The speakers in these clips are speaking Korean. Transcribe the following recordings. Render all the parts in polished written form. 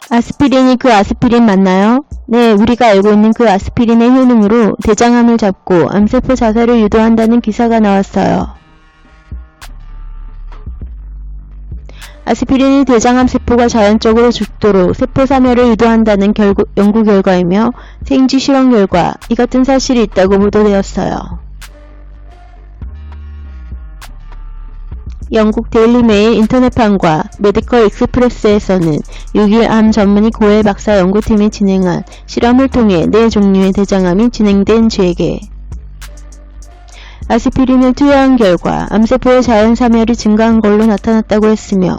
아스피린이 그 아스피린 맞나요? 네, 우리가 알고 있는 그 아스피린의 효능으로 대장암을 잡고 암세포 자살을 유도한다는 기사가 나왔어요. 아스피린이 대장암 세포가 자연적으로 죽도록 세포 사멸을 유도한다는 연구 결과이며 생쥐 실험 결과 이 같은 사실이 있다고 보도되었어요. 영국 데일리메일 인터넷판과 메디컬 익스프레스에서는 6일 암 전문의 고엘 박사 연구팀이 진행한 실험을 통해 4종류의 대장암이 진행된 죄에 아스피린을 투여한 결과 암세포의 자연사멸이 증가한 걸로 나타났다고 했으며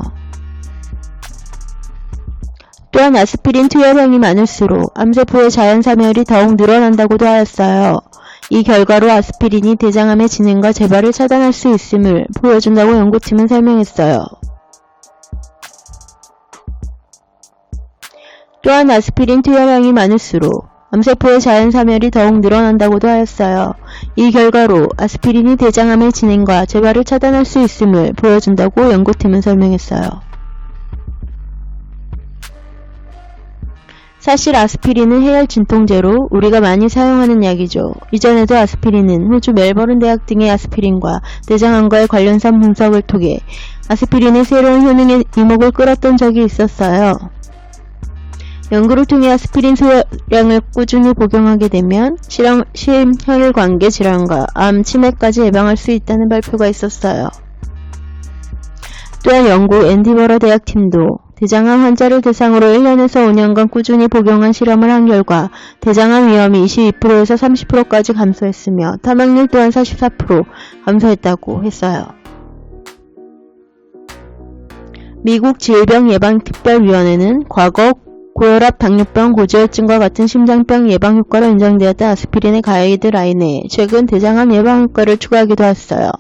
또한 아스피린 투여량이 많을수록 암세포의 자연사멸이 더욱 늘어난다고도 하였어요. 이 결과로 아스피린이 대장암의 진행과 재발을 차단할 수 있음을 보여준다고 연구팀은 설명했어요. 또한 아스피린 투여량이 많을수록 암세포의 자연사멸이 더욱 늘어난다고도 하였어요. 이 결과로 아스피린이 대장암의 진행과 재발을 차단할 수 있음을 보여준다고 연구팀은 설명했어요. 사실 아스피린은 해열 진통제로 우리가 많이 사용하는 약이죠. 이전에도 아스피린은 호주 멜버른 대학 등의 아스피린과 대장암과의 관련성 분석을 통해 아스피린의 새로운 효능에 이목을 끌었던 적이 있었어요. 연구를 통해 아스피린 소량을 꾸준히 복용하게 되면 심혈관계 질환과 암, 치매까지 예방할 수 있다는 발표가 있었어요. 또한 영국 앤디버러 대학팀도 대장암 환자를 대상으로 1년에서 5년간 꾸준히 복용한 실험을 한 결과 대장암 위험이 22%에서 30%까지 감소했으며 사망률 또한 44% 감소했다고 했어요. 미국 질병예방특별위원회는 과거 고혈압, 당뇨병, 고지혈증과 같은 심장병 예방 효과로 인정되었던 아스피린의 가이드라인에 최근 대장암 예방 효과를 추가하기도 했어요.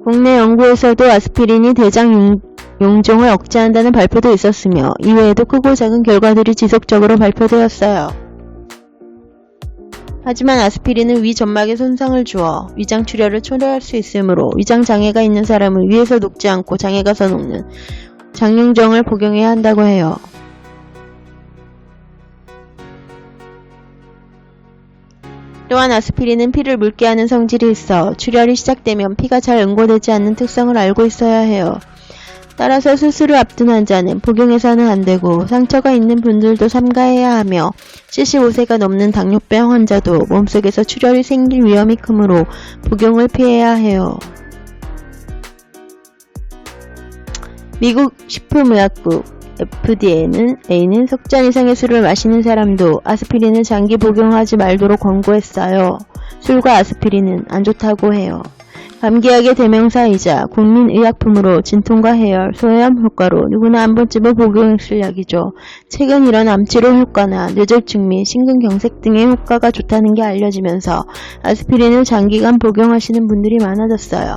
국내 연구에서도 아스피린이 대장 용종을 억제한다는 발표도 있었으며 이외에도 크고 작은 결과들이 지속적으로 발표되었어요. 하지만 아스피린은 위 점막에 손상을 주어 위장 출혈을 초래할 수 있으므로 위장 장애가 있는 사람은 위에서 녹지 않고 장애가 서 녹는 장용종을 복용해야 한다고 해요. 또한 아스피린은 피를 묽게 하는 성질이 있어 출혈이 시작되면 피가 잘 응고되지 않는 특성을 알고 있어야 해요. 따라서 수술을 앞둔 환자는 복용해서는 안되고 상처가 있는 분들도 삼가해야 하며 75세가 넘는 당뇨병 환자도 몸속에서 출혈이 생길 위험이 크므로 복용을 피해야 해요. 미국 식품의약국 FDA는 석잔 이상의 술을 마시는 사람도 아스피린을 장기 복용하지 말도록 권고했어요. 술과 아스피린은 안 좋다고 해요. 감기약의 대명사이자 국민의약품으로 진통과 해열, 소염 효과로 누구나 한 번쯤은 복용했을 약이죠. 최근 이런 암치료 효과나 뇌졸중 및 심근경색 등의 효과가 좋다는 게 알려지면서 아스피린을 장기간 복용하시는 분들이 많아졌어요.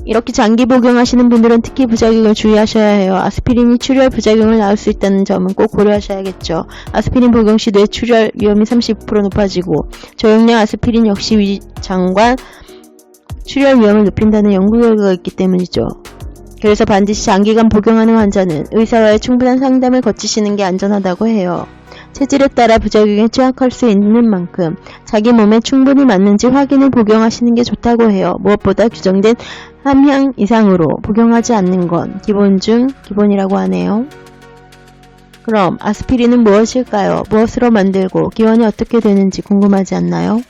이렇게 장기 복용하시는 분들은 특히 부작용을 주의하셔야 해요. 아스피린이 출혈 부작용을 낳을 수 있다는 점은 꼭 고려하셔야겠죠. 아스피린 복용 시 뇌 출혈 위험이 30% 높아지고 저용량 아스피린 역시 위장관 출혈 위험을 높인다는 연구 결과가 있기 때문이죠. 그래서 반드시 장기간 복용하는 환자는 의사와의 충분한 상담을 거치시는 게 안전하다고 해요. 체질에 따라 부작용에 취약할 수 있는 만큼 자기 몸에 충분히 맞는지 확인을 복용하시는 게 좋다고 해요. 무엇보다 규정된 함량 이상으로 복용하지 않는 건 기본 중 기본이라고 하네요. 그럼 아스피린은 무엇일까요? 무엇으로 만들고 기원이 어떻게 되는지 궁금하지 않나요?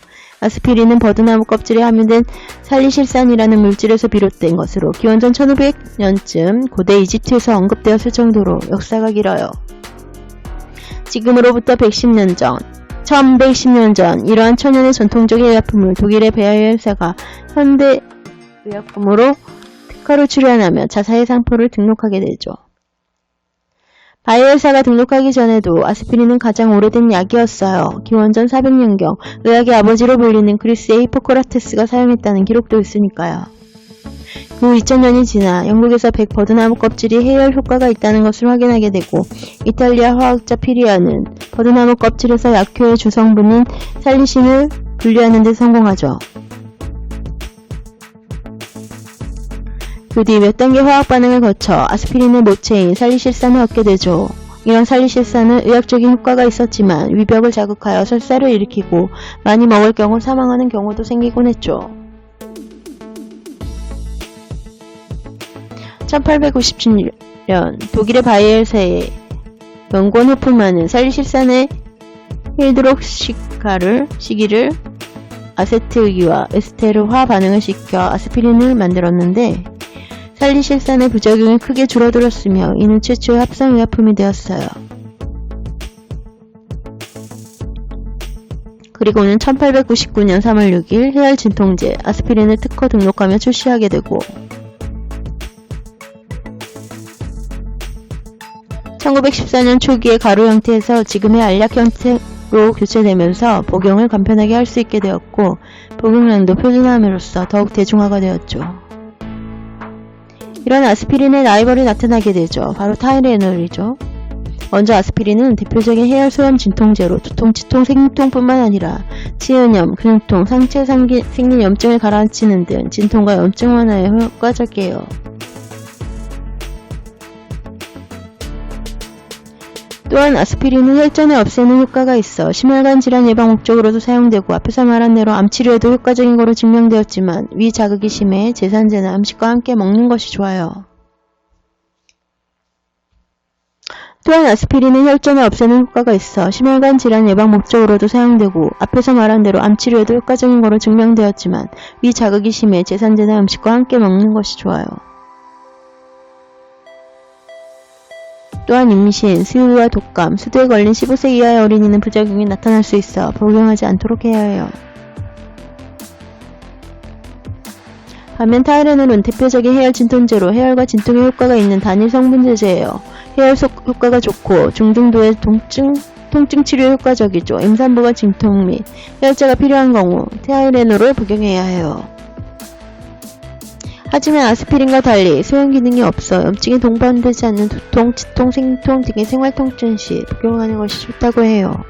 아스피린은 버드나무 껍질에 함유된 살리실산이라는 물질에서 비롯된 것으로 기원전 1500년쯤 고대 이집트에서 언급되었을 정도로 역사가 길어요. 지금으로부터 110년 전, 1110년 전 이러한 천연의 전통적인 의약품을 독일의 베아이어 회사가 현대 의약품으로 특허를 출원하며 자사의 상표를 등록하게 되죠. 바이오 회사가 등록하기 전에도 아스피린은 가장 오래된 약이었어요. 기원전 400년경 의학의 아버지로 불리는 그리스의 히포크라테스가 사용했다는 기록도 있으니까요. 그 2000년이 지나 영국에서 100버드나무 껍질이 해열 효과가 있다는 것을 확인하게 되고 이탈리아 화학자 피리아는 버드나무 껍질에서 약효의 주성분인 살리신을 분리하는 데 성공하죠. 그 뒤 몇 단계 화학 반응을 거쳐 아스피린의 모체인 살리실산을 얻게 되죠. 이런 살리실산은 의학적인 효과가 있었지만 위벽을 자극하여 설사를 일으키고 많이 먹을 경우 사망하는 경우도 생기곤 했죠. 1897년 독일의 바이엘사의 연구원 호프만은 살리실산의 히드록시기를 아세트의와 에스테르화 반응을 시켜 아스피린을 만들었는데 살리실산의 부작용이 크게 줄어들었으며 이는 최초의 합성의약품이 되었어요. 그리고는 1899년 3월 6일 해열 진통제 아스피린을 특허 등록하며 출시하게 되고 1914년 초기에 가루 형태에서 지금의 알약 형태로 교체되면서 복용을 간편하게 할 수 있게 되었고 복용량도 표준화함으로써 더욱 대중화가 되었죠. 이런 아스피린의 라이벌이 나타나게 되죠. 바로 타이레놀이죠. 먼저 아스피린은 대표적인 해열 소염 진통제로 두통, 치통, 생통뿐만 아니라 치은염, 근육통, 상체에 생긴 염증을 가라앉히는 등 진통과 염증 완화에 효과적이에요. 또한 아스피린은 혈전을 없애는 효과가 있어 심혈관 질환 예방 목적으로도 사용되고 앞에서 말한 대로 암 치료에도 효과적인 것으로 증명되었지만 위 자극이 심해 제산제나 음식과 함께 먹는 것이 좋아요. 또한 아스피린은 혈전을 없애는 효과가 있어 심혈관 질환 예방 목적으로도 사용되고 앞에서 말한 대로 암 치료에도 효과적인 것으로 증명되었지만 위 자극이 심해 제산제나 음식과 함께 먹는 것이 좋아요. 또한 임신, 수유와 독감, 수두에 걸린 15세 이하의 어린이는 부작용이 나타날 수 있어 복용하지 않도록 해야 해요. 반면 타이레놀은 대표적인 해열 진통제로 해열과 진통에 효과가 있는 단일 성분제제예요. 해열 효과가 좋고 중등도의 통증 치료에 효과적이죠. 임산부가 진통 및 해열제가 필요한 경우 타이레놀을 복용해야 해요. 하지만 아스피린과 달리 소염 기능이 없어 염증에 동반되지 않는 두통, 치통, 생통 등의 생활통증 시 복용하는 것이 좋다고 해요.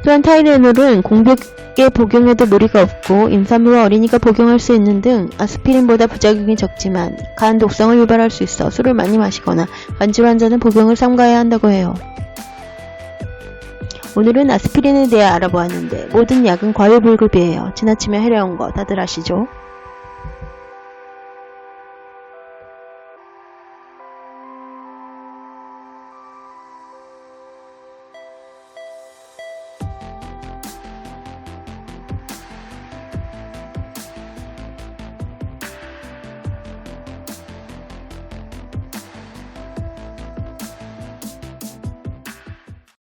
또한 타이레놀은 공복에 복용해도 무리가 없고 임산부와 어린이가 복용할 수 있는 등 아스피린보다 부작용이 적지만 간 독성을 유발할 수 있어 술을 많이 마시거나 간질 환자는 복용을 삼가해야 한다고 해요. 오늘은 아스피린에 대해 알아보았는데 모든 약은 과유불급이에요. 지나치면 해로운 거 다들 아시죠?